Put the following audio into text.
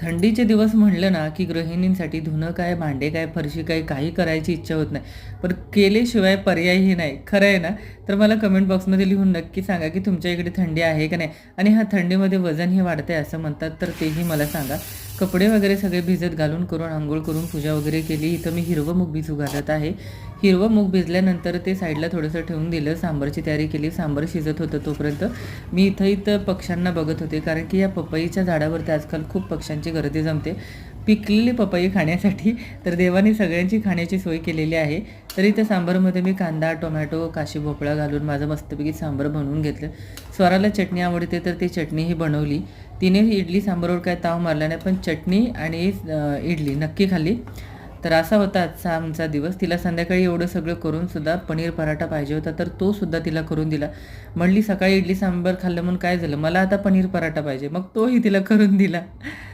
थंडीचे दिवस म्हणलं ना, की गृहिणींसाठी धुणं काय, भांडे काय, फरशी काय, काही करायची इच्छा होत नाही. पण केल्याशिवाय पर्यायही नाही. खरं आहे ना? तर मला कमेंट बॉक्समध्ये लिहून नक्की सांगा, की तुमच्या इकडे थंडी आहे का नाही? आणि हां, थंडीमध्ये वजनही वाढतंय असं म्हणतात, तर तेही मला सांगा. कपडे वगैरे सगळे भिजत घालून करून, अंघोळ करून, पूजा वगैरे केली. इथं मी हिरवं मूग भिजू घालत आहे. हिरवं मूग भिजल्यानंतर ते साईडला थोडंसं ठेवून दिलं. सांबारची तयारी केली. सांबार शिजत होतं तोपर्यंत मी इथं पक्ष्यांना बघत होते, कारण की या पपईच्या झाडावरती आजकाल खूप पक्ष्यांची गर्दी जमते पिकलेली पपई खाण्यासाठी. तर देवाने सगळ्यांची खाण्याची सोय केलेली आहे. तर इथं सांबारमध्ये मी कांदा, टोमॅटो, काशी भोपळा घालून माझं मस्तपैकी सांबार बनवून घेतलं. स्वराला चटणी आवडते तर ती चटणीही बनवली. तिने इडली सांबारवर काय ताव मारला नाही, पण चटणी आणि इडली नक्की खाल्ली. तर असा होता आजचा आमचा दिवस. तिला संध्याकाळी एवढं सगळं करूनसुद्धा पनीर पराठा पाहिजे होता, तर तोसुद्धा तिला करून दिला. म्हणली, "सकाळी इडली सांबार खाल्लं म्हणून काय झालं? मला आता पनीर पराठा पाहिजे." मग तोही तिला करून दिला.